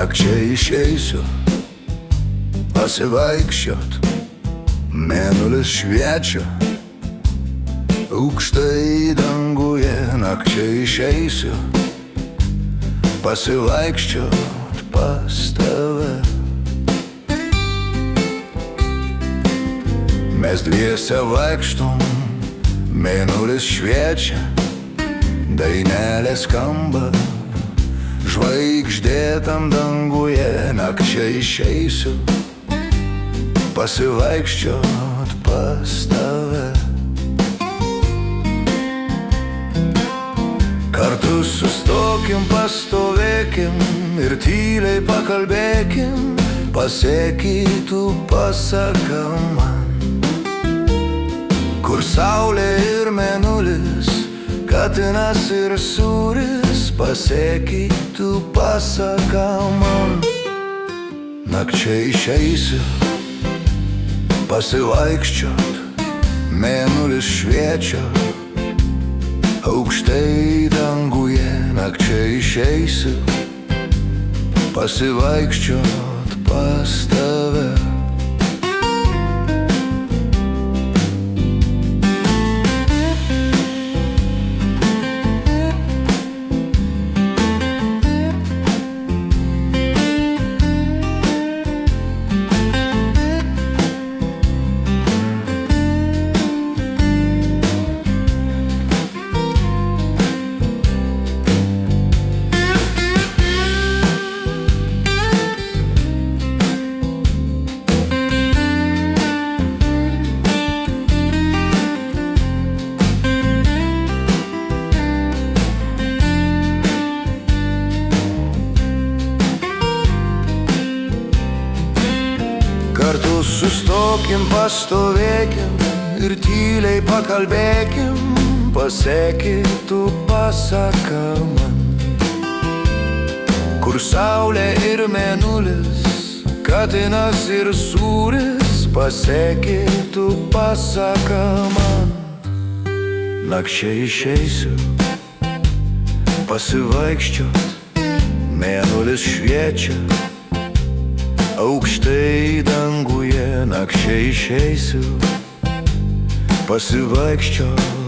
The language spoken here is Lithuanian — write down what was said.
nakčia išeisiu pasivaikščiot, mėnulis šviečia aukštai danguje. Nakčia išeisiu pasivaikščiot pas tave. Mes dviese vaikštom, mėnulis šviečia, dainelė skamba žvaigždėtam danguje. Nakčia išeisiu pasivaikščiot pas tave. Kartu sustokim, pastovėkim ir tyliai pakalbėkim, pasakytų pasaka man, kur saulė ir mėnulis, katinas ir sūris, pasakytų pasaka man. Nakčia išeisiu pasivaikščiot, mėnulis šviečia aukštai danguje. Nakčia išeisiu pasivaikščiot pas tave. Kartu sustokim, pastovėkim ir tyliai pakalbėkim, pasakytų pasaka man, kur saulė ir mėnulis, katinas ir sūris, pasakytų pasaka man. Nakčia išeisiu pasivaikščiot, mėnulis šviečia aukštai danguje. Nakčia išeisiu pasivaikščiot